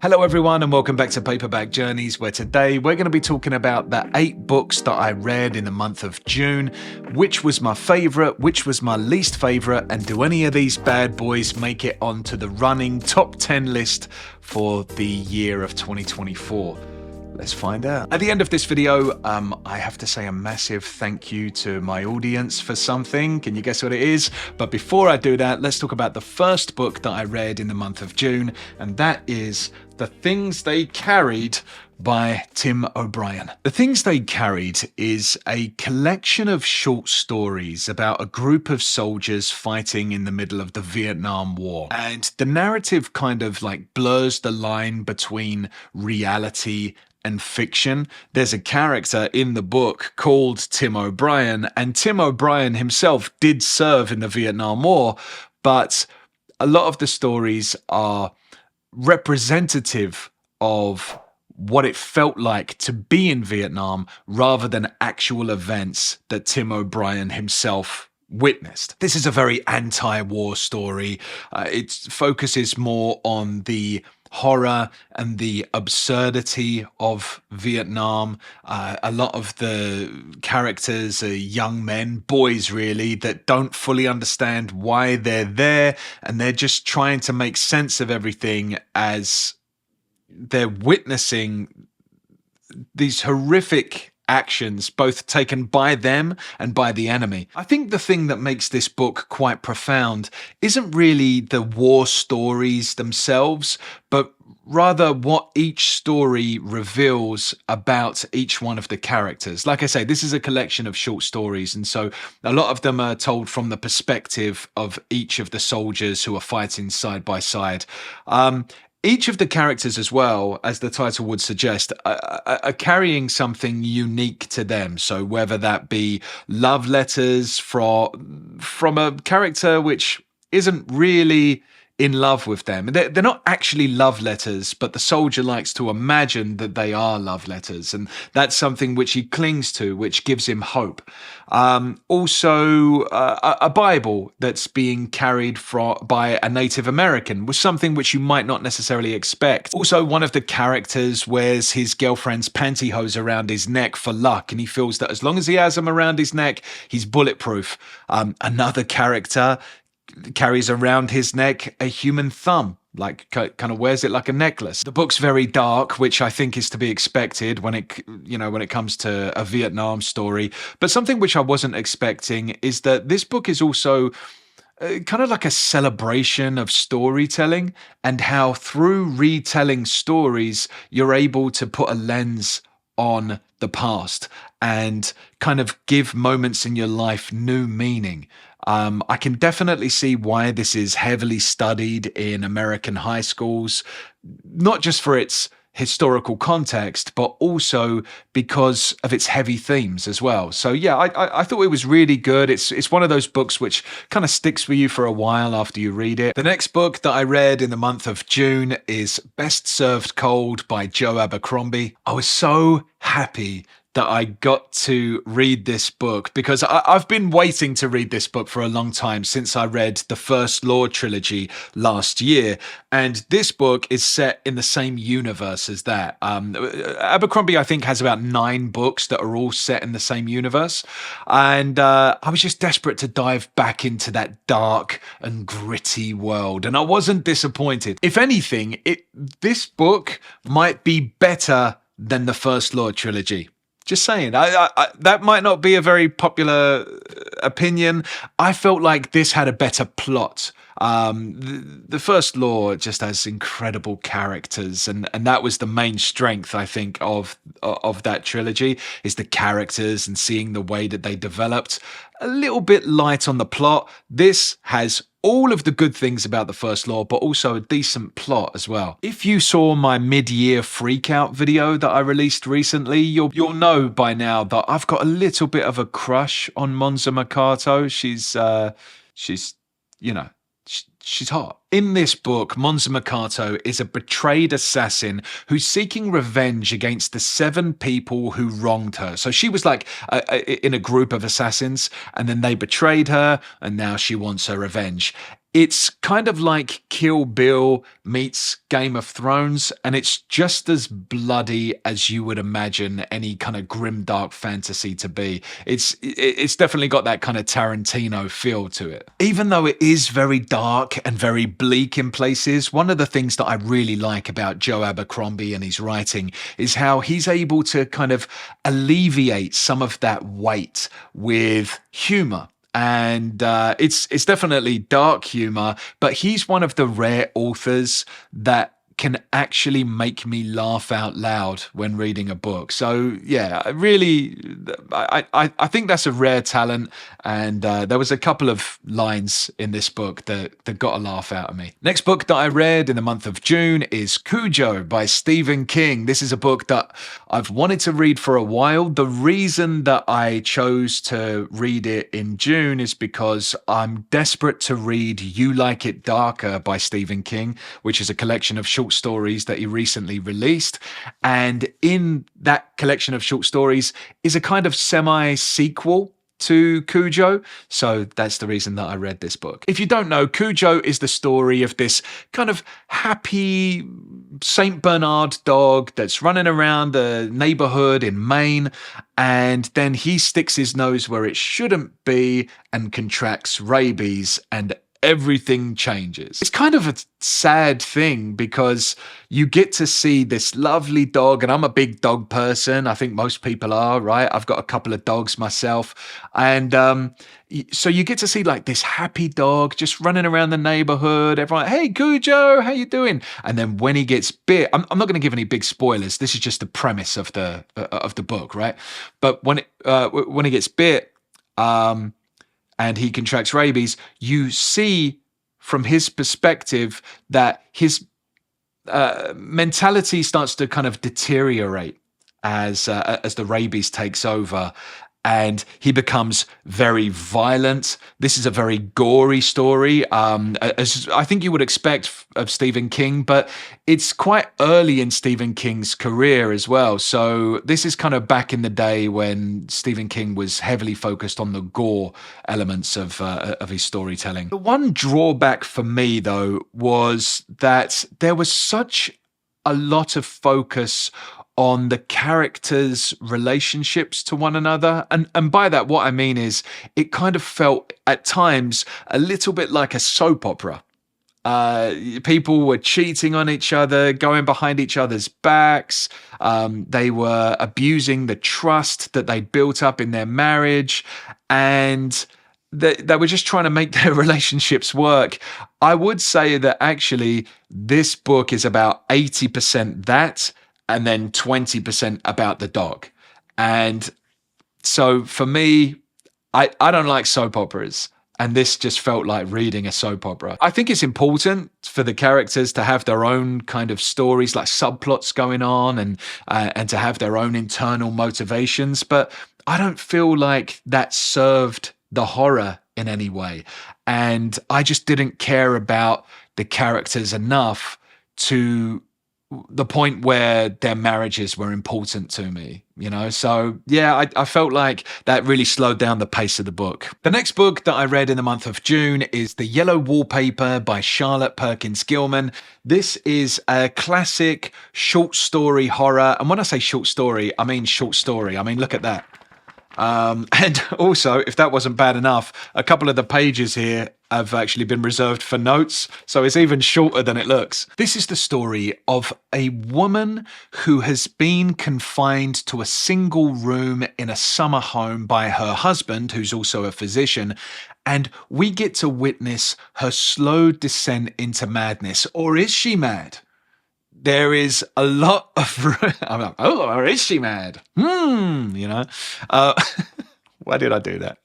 Hello everyone and welcome back to Paperback Journeys, where today we're going to be talking about the 8 books that I read in the month of June, which was my favourite, which was my least favourite, and do any of these bad boys make it onto the running top 10 list for the year of 2024. Let's find out. At the end of this video, I have to say a massive thank you to my audience for something. Can you guess what it is? But before I do that, let's talk about the first book that I read in the month of June, and that is The Things They Carried by Tim O'Brien. The Things They Carried is a collection of short stories about a group of soldiers fighting in the middle of the Vietnam War. And the narrative kind of like blurs the line between reality and fiction. There's a character in the book called Tim O'Brien, and Tim O'Brien himself did serve in the Vietnam War, but a lot of the stories are representative of what it felt like to be in Vietnam rather than actual events that Tim O'Brien himself witnessed. This is a very anti-war story. It focuses more on the horror and the absurdity of Vietnam. A lot of the characters are young men, boys really, that don't fully understand why they're there, and they're just trying to make sense of everything as they're witnessing these horrific actions, both taken by them and by the enemy. I think the thing that makes this book quite profound isn't really the war stories themselves, but rather what each story reveals about each one of the characters. Like I say, this is a collection of short stories, and so a lot of them are told from the perspective of each of the soldiers who are fighting side by side. Each of the characters, as well, as the title would suggest, are carrying something unique to them. So whether that be love letters from a character which isn't really in love with them. They're not actually love letters, but the soldier likes to imagine that they are love letters. And that's something which he clings to, which gives him hope. Also, a Bible that's being carried by a Native American was something which you might not necessarily expect. Also, one of the characters wears his girlfriend's pantyhose around his neck for luck, and he feels that as long as he has them around his neck, he's bulletproof. Another character carries around his neck a human thumb, like kind of wears it like a necklace. The book's very dark, which I think is to be expected when it comes to a Vietnam story. But something which I wasn't expecting is that this book is also kind of like a celebration of storytelling, and how through retelling stories, you're able to put a lens on the past and kind of give moments in your life new meaning. I can definitely see why this is heavily studied in American high schools, not just for its historical context, but also because of its heavy themes as well. So yeah, I thought it was really good. It's one of those books which kind of sticks with you for a while after you read it. The next book that I read in the month of June is Best Served Cold by Joe Abercrombie. I was so happy that I got to read this book because I've been waiting to read this book for a long time, since I read the First Law trilogy last year. And this book is set in the same universe as that. Abercrombie, I think, has about 9 books that are all set in the same universe. And I was just desperate to dive back into that dark and gritty world. And I wasn't disappointed. If anything, this book might be better than the First Law trilogy. Just saying, that might not be a very popular opinion. I felt like this had a better plot. The First Law just has incredible characters, and that was the main strength, I think, of that trilogy, is the characters and seeing the way that they developed. A little bit light on the plot. This has all of the good things about the First Law, but also a decent plot as well. If you saw my mid-year freakout video that I released recently, you'll know by now that I've got a little bit of a crush on Monza Mercato. She's hot. In this book, Monza Mercato is a betrayed assassin who's seeking revenge against the 7 people who wronged her. So she was like in a group of assassins, and then they betrayed her, and now she wants her revenge. It's kind of like Kill Bill meets Game of Thrones, and it's just as bloody as you would imagine any kind of grim dark fantasy to be. It's definitely got that kind of Tarantino feel to it. Even though it is very dark and very bleak in places, one of the things that I really like about Joe Abercrombie and his writing is how he's able to kind of alleviate some of that weight with humor. And it's definitely dark humor, but he's one of the rare authors that can actually make me laugh out loud when reading a book. So yeah, I think that's a rare talent. And there was a couple of lines in this book that got a laugh out of me. Next book that I read in the month of June is Cujo by Stephen King. This is a book that I've wanted to read for a while. The reason that I chose to read it in June is because I'm desperate to read You Like It Darker by Stephen King, which is a collection of short stories that he recently released. And in that collection of short stories is a kind of semi-sequel to Cujo. So that's the reason that I read this book. If you don't know, Cujo is the story of this kind of happy Saint Bernard dog that's running around the neighborhood in Maine, and then he sticks his nose where it shouldn't be and contracts rabies, and everything changes. It's kind of a sad thing because you get to see this lovely dog, and I'm a big dog person. I think most people are, right? I've got a couple of dogs myself. And so you get to see like this happy dog just running around the neighborhood. Everyone, hey, Cujo, how you doing? And then when he gets bit, I'm not going to give any big spoilers. This is just the premise of the book, right? But when he gets bit, and he contracts rabies, you see from his perspective that his mentality starts to kind of deteriorate as the rabies takes over, and he becomes very violent. This is a very gory story, as I think you would expect of Stephen King, but it's quite early in Stephen King's career as well. So this is kind of back in the day when Stephen King was heavily focused on the gore elements of his storytelling. The one drawback for me, though, was that there was such a lot of focus on the characters' relationships to one another. And by that, what I mean is it kind of felt at times a little bit like a soap opera. People were cheating on each other, going behind each other's backs. They were abusing the trust that they built up in their marriage. And they were just trying to make their relationships work. I would say that actually this book is about 80% that, and then 20% about the dog. And so for me, I don't like soap operas. And this just felt like reading a soap opera. I think it's important for the characters to have their own kind of stories, like subplots going on, and to have their own internal motivations. But I don't feel like that served the horror in any way. And I just didn't care about the characters enough to the point where their marriages were important to me, you know? So yeah, I felt like that really slowed down the pace of the book. The next book that I read in the month of June is The Yellow Wallpaper by Charlotte Perkins Gilman. This is a classic short story horror. And when I say short story, I mean short story. I mean, look at that. And also, if that wasn't bad enough, a couple of the pages here have actually been reserved for notes, so it's even shorter than it looks. This is the story of a woman who has been confined to a single room in a summer home by her husband, who's also a physician, and we get to witness her slow descent into madness. Or is she mad? There is a lot of... I'm like, oh, or is she mad? You know? Why did I do that?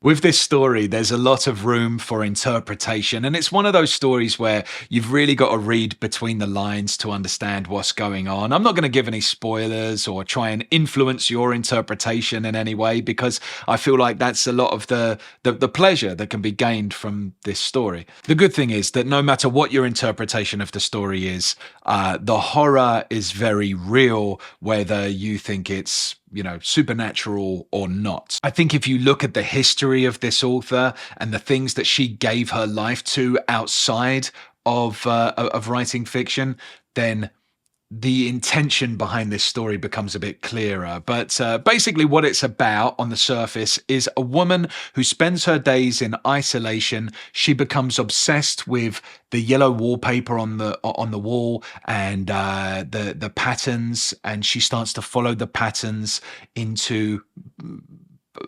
With this story, there's a lot of room for interpretation. And it's one of those stories where you've really got to read between the lines to understand what's going on. I'm not going to give any spoilers or try and influence your interpretation in any way, because I feel like that's a lot of the pleasure that can be gained from this story. The good thing is that no matter what your interpretation of the story is, the horror is very real, whether you think it's supernatural or not. I think if you look at the history of this author and the things that she gave her life to outside of writing fiction, then the intention behind this story becomes a bit clearer. But basically what it's about on the surface is a woman who spends her days in isolation. She becomes obsessed with the yellow wallpaper on the wall and the patterns, and she starts to follow the patterns into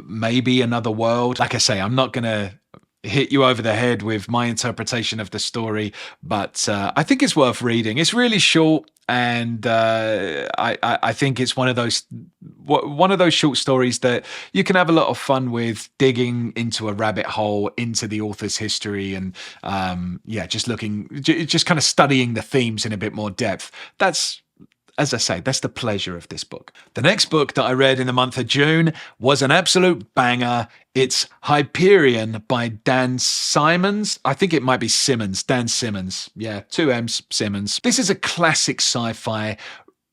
maybe another world. Like I say, I'm not going to hit you over the head with my interpretation of the story, but I think it's worth reading. It's really short, and I think it's one of those short stories that you can have a lot of fun with, digging into a rabbit hole into the author's history, and just kind of studying the themes in a bit more depth. As I say, that's the pleasure of this book. The next book that I read in the month of June was an absolute banger. It's Hyperion by Dan Simmons. I think it might be Simmons. Dan Simmons. Yeah, 2 M's, Simmons. This is a classic sci-fi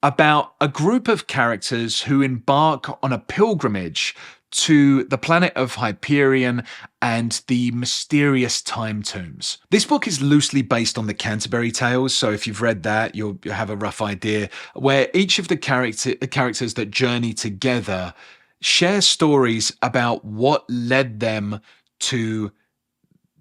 about a group of characters who embark on a pilgrimage to the planet of Hyperion and the mysterious time tombs. This book is loosely based on the Canterbury Tales, so if you've read that, you'll have a rough idea, where each of the characters that journey together share stories about what led them to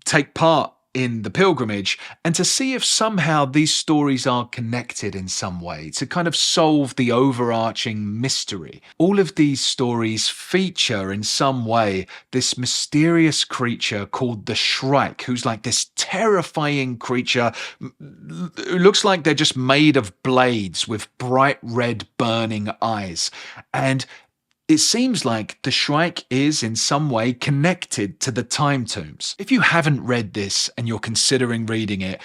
take part in the pilgrimage, and to see if somehow these stories are connected in some way, to kind of solve the overarching mystery. All of these stories feature in some way this mysterious creature called the Shrike, who's like this terrifying creature who looks like they're just made of blades with bright red burning eyes. And it seems like the Shrike is in some way connected to the time tombs. If you haven't read this and you're considering reading it,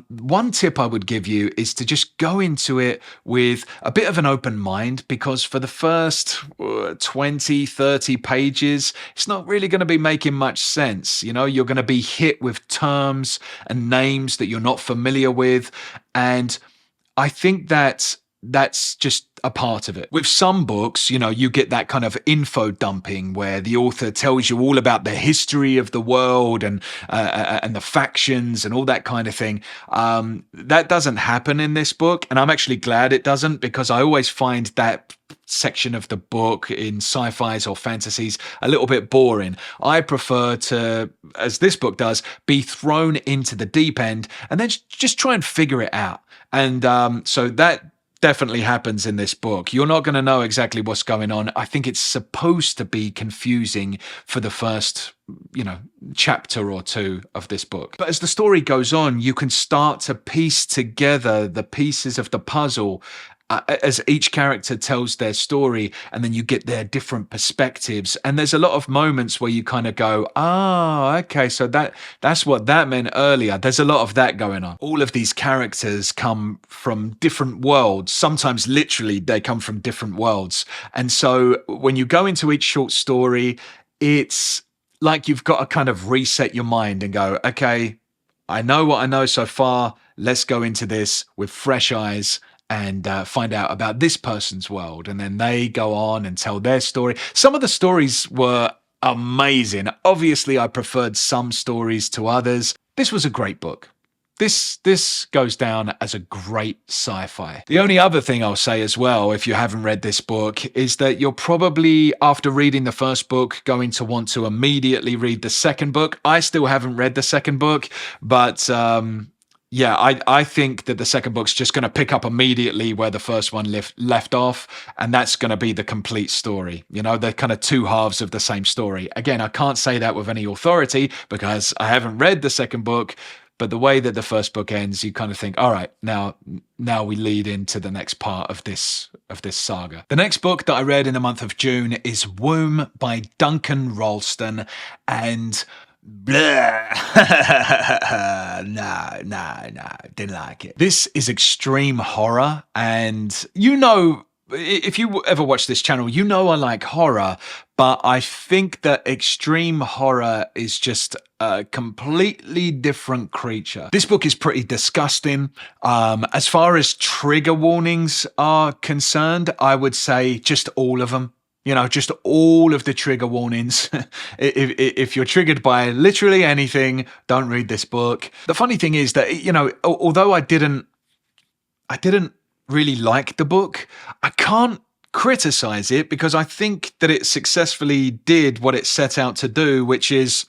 one tip I would give you is to just go into it with a bit of an open mind, because for the first 20, 30 pages, it's not really going to be making much sense. You're going to be hit with terms and names that you're not familiar with. And I think that's just a part of it. With some books, you get that kind of info dumping where the author tells you all about the history of the world and the factions and all that kind of thing. That doesn't happen in this book, and I'm actually glad it doesn't, because I always find that section of the book in sci-fis or fantasies a little bit boring. I prefer to, as this book does, be thrown into the deep end and then just try and figure it out. And so that definitely happens in this book. You're not going to know exactly what's going on. I think it's supposed to be confusing for the first, chapter or two of this book. But as the story goes on, you can start to piece together the pieces of the puzzle as each character tells their story, and then you get their different perspectives. And there's a lot of moments where you kind of go, okay, so that's what that meant earlier. There's a lot of that going on. All of these characters come from different worlds. Sometimes literally they come from different worlds. And so when you go into each short story, it's like you've got to kind of reset your mind and go, okay, I know what I know so far. Let's go into this with fresh eyes and find out about this person's world. And then they go on and tell their story. Some of the stories were amazing. Obviously, I preferred some stories to others. This was a great book. This goes down as a great sci-fi. The only other thing I'll say as well, if you haven't read this book, is that you're probably, after reading the first book, going to want to immediately read the second book. I still haven't read the second book, but I think that the second book's just going to pick up immediately where the first one left off, and that's going to be the complete story. They're kind of two halves of the same story. Again, I can't say that with any authority because I haven't read the second book, but the way that the first book ends, you kind of think, all right, now we lead into the next part of this saga. The next book that I read in the month of June is Woom by Duncan Ralston, and blah. No, didn't like it. This is extreme horror, and if you ever watch this channel, you know I like horror, but I think that extreme horror is just a completely different creature. This book is pretty disgusting. As far as trigger warnings are concerned, I would say just all of them. You know, just all of the trigger warnings. If you're triggered by literally anything, don't read this book. The funny thing is that, you know, although I didn't really like the book, I can't criticize it because I think that it successfully did what it set out to do, which is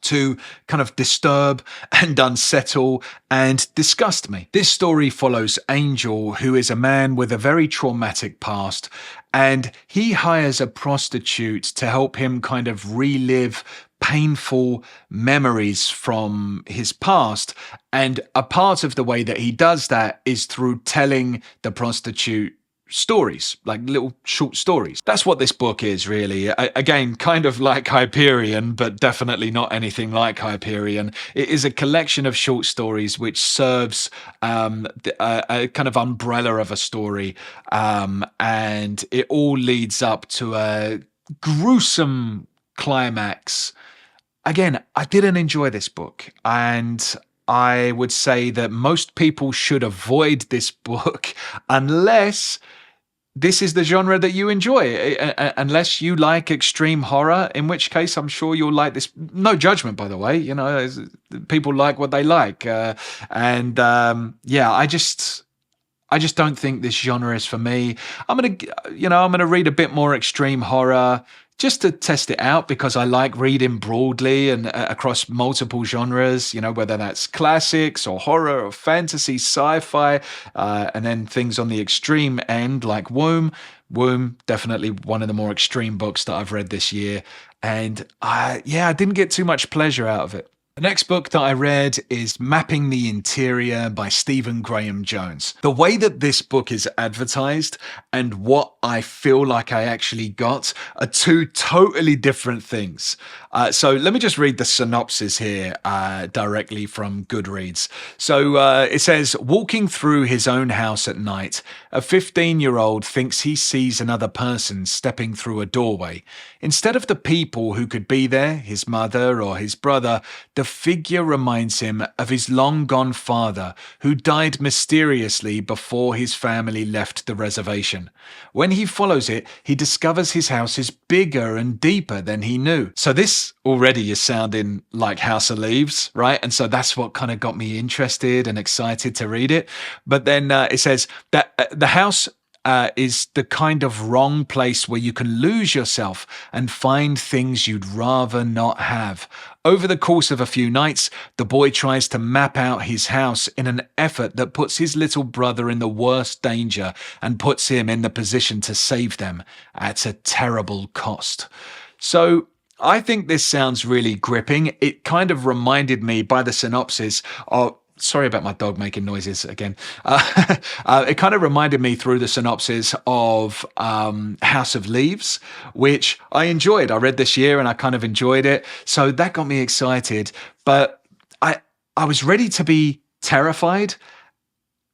to kind of disturb and unsettle and disgust me. This story follows Angel, who is a man with a very traumatic past, and he hires a prostitute to help him kind of relive painful memories from his past. And a part of the way that he does that is through telling the prostitute stories, like little short stories. That's what this book is, really. Again, kind of like Hyperion, but definitely not anything like Hyperion. It is a collection of short stories which serves a kind of umbrella of a story, and it all leads up to a gruesome climax. Again, I didn't enjoy this book, and I would say that most people should avoid this book unless this is the genre that you enjoy, unless you like extreme horror, in which case I'm sure you'll like this. No judgment, by the way. You know, people like what they like. Yeah, I just don't think this genre is for me. I'm gonna read a bit more extreme horror just to test it out, because I like reading broadly and across multiple genres, you know, whether that's classics or horror or fantasy, sci-fi, and then things on the extreme end like Woom. Woom, definitely one of the more extreme books that I've read this year. And I didn't get too much pleasure out of it. The next book that I read is Mapping the Interior by Stephen Graham Jones. The way that this book is advertised and what I feel like I actually got are two totally different things. So let me just read the synopsis here directly from Goodreads. So it says, walking through his own house at night, a 15-year-old thinks he sees another person stepping through a doorway. Instead of the people who could be there, his mother or his brother, the figure reminds him of his long-gone father, who died mysteriously before his family left the reservation. When he follows it, he discovers his house is bigger and deeper than he knew. So this already is sounding like House of Leaves, right? And so that's what kind of got me interested and excited to read it. But then it says that the house is the kind of wrong place where you can lose yourself and find things you'd rather not have. Over the course of a few nights, the boy tries to map out his house in an effort that puts his little brother in the worst danger and puts him in the position to save them at a terrible cost. So I think this sounds really gripping. It kind of reminded me by the synopsis of, sorry about my dog making noises again. It kind of reminded me through the synopsis of House of Leaves, which I enjoyed. I read this year and I kind of enjoyed it. So that got me excited. But I was ready to be terrified.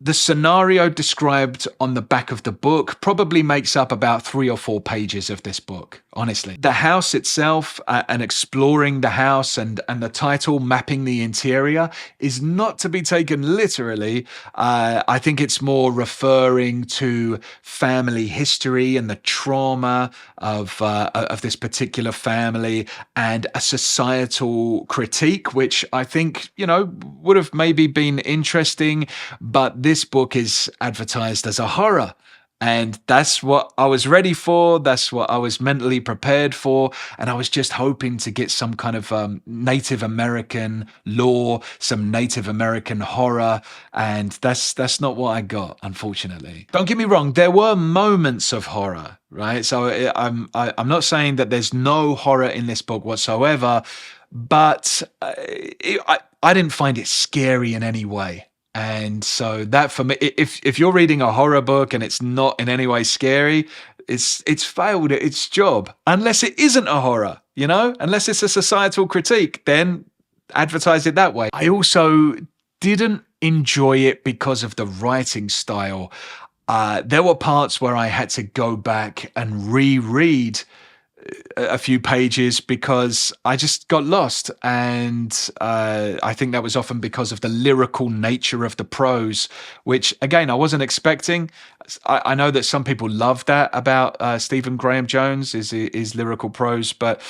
The scenario described on the back of the book probably makes up about 3 or 4 pages of this book, honestly. The house itself and exploring the house and the title, Mapping the Interior, is not to be taken literally. I think it's more referring to family history and the trauma of this particular family and a societal critique, which I think, you know, would have maybe been interesting, but this book is advertised as a horror. And that's what I was ready for. That's what I was mentally prepared for. And I was just hoping to get some kind of Native American lore, some Native American horror. And that's not what I got, unfortunately. Don't get me wrong. There were moments of horror, right? So I'm not saying that there's no horror in this book whatsoever, but I didn't find it scary in any way. And so that for me, if you're reading a horror book and it's not in any way scary, it's failed at its job. Unless it isn't a horror, you know, unless it's a societal critique, then advertise it that way. I also didn't enjoy it because of the writing style. There were parts where I had to go back and reread a few pages because I just got lost. And I think that was often because of the lyrical nature of the prose, which, again, I wasn't expecting. I know that some people love that about Stephen Graham Jones, is lyrical prose, but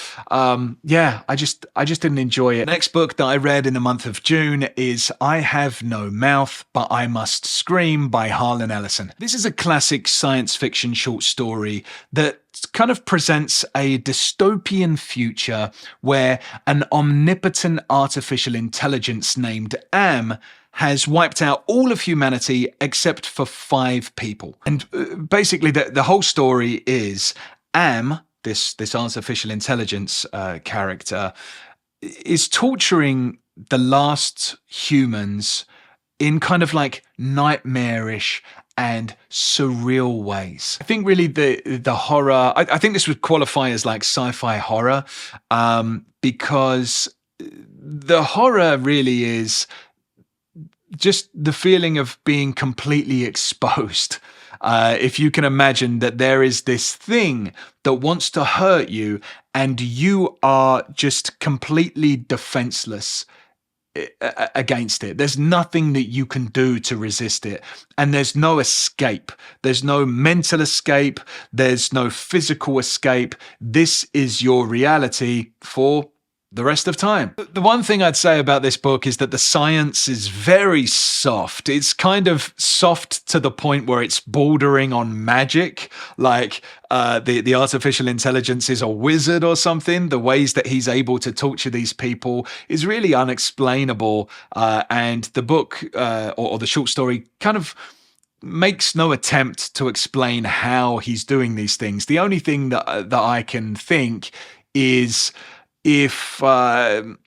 yeah, I just didn't enjoy it. Next book that I read in the month of June is I Have No Mouth, But I Must Scream by Harlan Ellison. This is a classic science fiction short story that kind of presents a dystopian future where an omnipotent artificial intelligence named Am has wiped out all of humanity except for 5 people. And basically the whole story is Am, this artificial intelligence character, is torturing the last humans in kind of like nightmarish and surreal ways. I think really the horror, I think this would qualify as like sci-fi horror, because the horror really is just the feeling of being completely exposed. If you can imagine that there is this thing that wants to hurt you and you are just completely defenseless against it. There's nothing that you can do to resist it. And there's no escape. There's no mental escape. There's no physical escape. This is your reality for the rest of time. The one thing I'd say about this book is that the science is very soft. It's kind of soft to the point where it's bordering on magic, like the artificial intelligence is a wizard or something. The ways that he's able to torture these people is really unexplainable, and the book or the short story kind of makes no attempt to explain how he's doing these things. The only thing that I can think is if the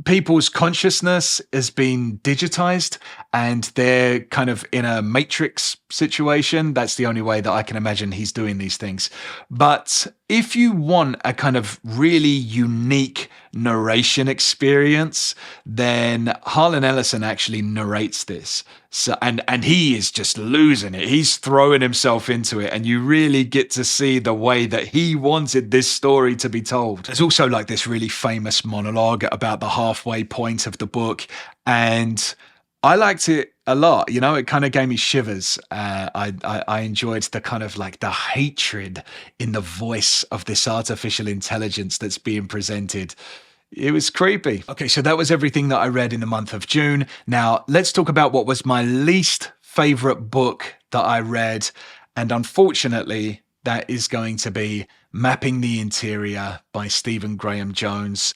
people's consciousness has been digitized and they're kind of in a matrix situation, that's the only way that I can imagine he's doing these things. But if you want a kind of really unique narration experience, then Harlan Ellison actually narrates this. So, and he is just losing it. He's throwing himself into it, and you really get to see the way that he wanted this story to be told. There's also like this really famous monologue about the halfway point of the book, and I liked it a lot. You know, it kind of gave me shivers. I enjoyed the kind of like the hatred in the voice of this artificial intelligence that's being presented. It was creepy. Okay, so that was everything that I read in the month of June. Now, let's talk about what was my least favorite book that I read. And unfortunately, that is going to be Mapping the Interior by Stephen Graham Jones.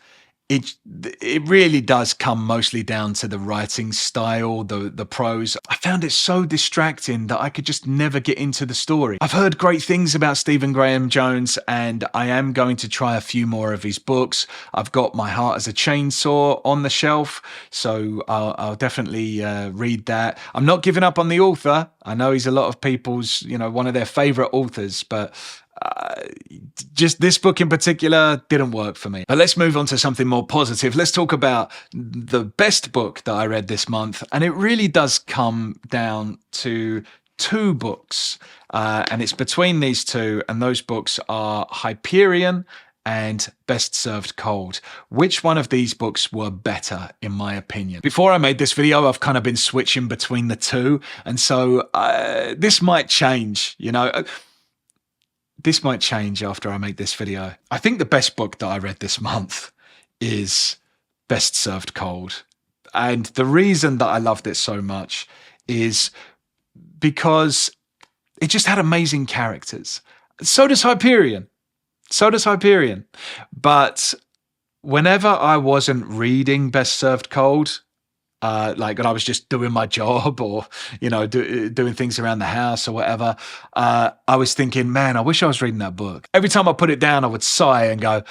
It really does come mostly down to the writing style, the prose. I found it so distracting that I could just never get into the story. I've heard great things about Stephen Graham Jones, and I am going to try a few more of his books. I've got My Heart as a Chainsaw on the shelf, so I'll definitely read that. I'm not giving up on the author. I know he's a lot of people's, one of their favorite authors, but just this book in particular didn't work for me. But let's move on to something more positive. Let's talk about the best book that I read this month. And it really does come down to 2 books. And it's between these 2. And those books are Hyperion and Best Served Cold. Which one of these books were better, in my opinion? Before I made this video, I've kind of been switching between the 2. And so this might change, This might change after I make this video. I think the best book that I read this month is Best Served Cold. And the reason that I loved it so much is because it just had amazing characters. So does Hyperion. But whenever I wasn't reading Best Served Cold, like when I was just doing my job or, doing things around the house or whatever, I was thinking, man, I wish I was reading that book. Every time I put it down, I would sigh and go,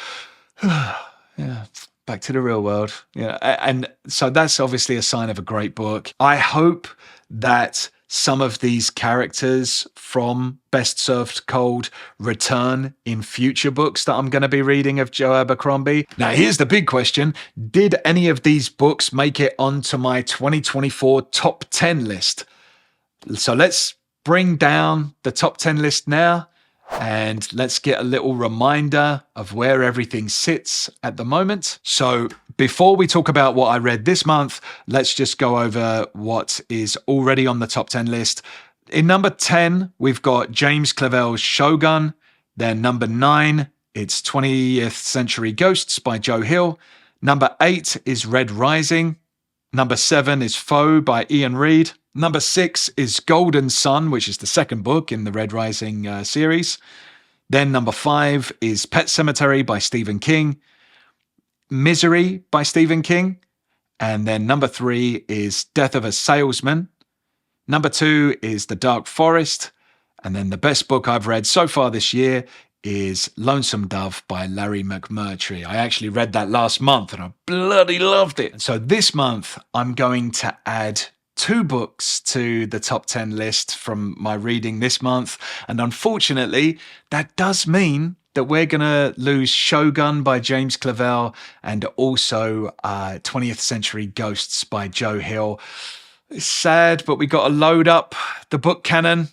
yeah, back to the real world. And so that's obviously a sign of a great book. I hope that some of these characters from Best Served Cold return in future books that I'm going to be reading of Joe Abercrombie. Now, here's the big question. Did any of these books make it onto my 2024 top 10 list? So let's bring down the top 10 list now, and let's get a little reminder of where everything sits at the moment. So before we talk about what I read this month, let's just go over what is already on the top 10 list. In number 10, we've got James Clavell's Shogun. Then number 9, it's 20th Century Ghosts by Joe Hill. Number 8 is Red Rising. Number 7 is Foe by Ian Reid. Number 6 is Golden Sun, which is the second book in the Red Rising series. Then number 5 is Pet Sematary by Stephen King. Misery by Stephen King. And then number 3 is Death of a Salesman. Number 2 is The Dark Forest. And then the best book I've read so far this year is Lonesome Dove by Larry McMurtry. I actually read that last month and I bloody loved it. So this month, I'm going to add 2 books to the top 10 list from my reading this month. And unfortunately, that does mean that we're going to lose Shogun by James Clavell and also 20th Century Ghosts by Joe Hill. It's sad, but we got to load up the book canon.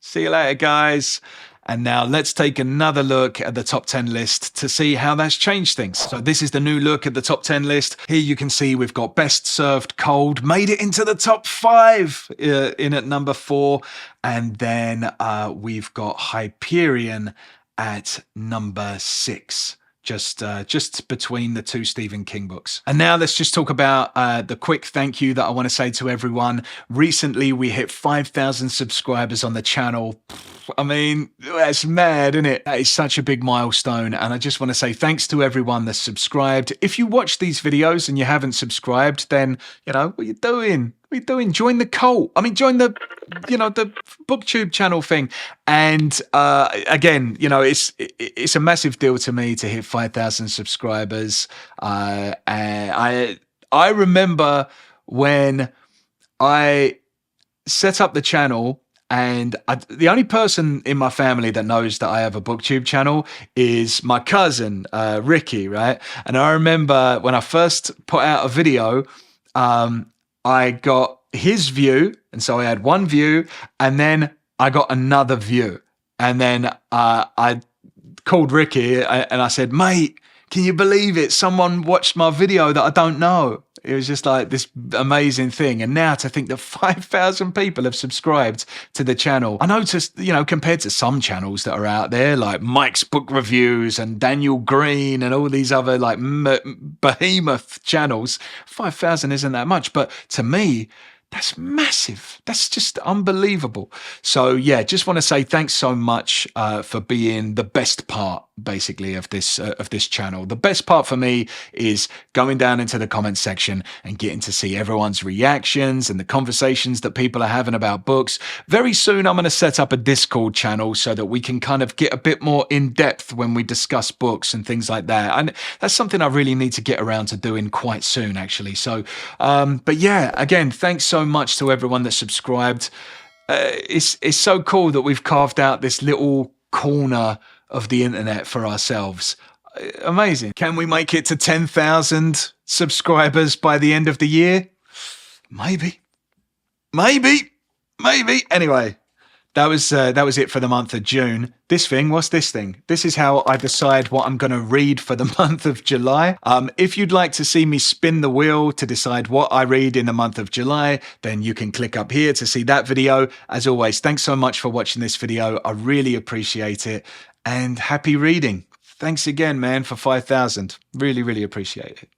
See you later, guys. And now let's take another look at the top 10 list to see how that's changed things. So this is the new look at the top 10 list. Here you can see we've got Best Served Cold, made it into the top 5 in at number 4. And then we've got Hyperion at number 6. Just between the 2 Stephen King books. And now let's just talk about the quick thank you that I want to say to everyone. Recently, we hit 5,000 subscribers on the channel. I mean, that's mad, isn't it? That is such a big milestone. And I just want to say thanks to everyone that's subscribed. If you watch these videos and you haven't subscribed, then, you know, what are you doing? What are you doing? Join the cult. I mean, join the, you know, the BookTube channel thing. And again, you know, it's a massive deal to me to hit 5,000 subscribers. And I remember when I set up the channel, and the only person in my family that knows that I have a BookTube channel is my cousin, Ricky, right? And I remember when I first put out a video, I got his view. And so I had one view, and then I got another view. And then I called Ricky and I said, mate, can you believe it? Someone watched my video that I don't know. It was just like this amazing thing. And now to think that 5,000 people have subscribed to the channel. I noticed, you know, compared to some channels that are out there, like Mike's Book Reviews and Daniel Green and all these other like behemoth channels, 5,000 isn't that much. But to me, that's massive. That's just unbelievable. So yeah, just want to say thanks so much for being the best part, basically, of this channel. The best part for me is going down into the comment section and getting to see everyone's reactions and the conversations that people are having about books. Very soon, I'm going to set up a Discord channel so that we can kind of get a bit more in depth when we discuss books and things like that. And that's something I really need to get around to doing quite soon, actually. So, but yeah, again, thanks so much to everyone that subscribed. It's so cool that we've carved out this little corner of the internet for ourselves. Amazing. Can we make it to 10,000 subscribers by the end of the year? Maybe. Anyway, that was it for the month of June. What's this thing? This is how I decide what I'm going to read for the month of July. If you'd like to see me spin the wheel to decide what I read in the month of July, then you can click up here to see that video. As always, thanks so much for watching this video. I really appreciate it. And happy reading. Thanks again, man, for 5,000. Really, really appreciate it.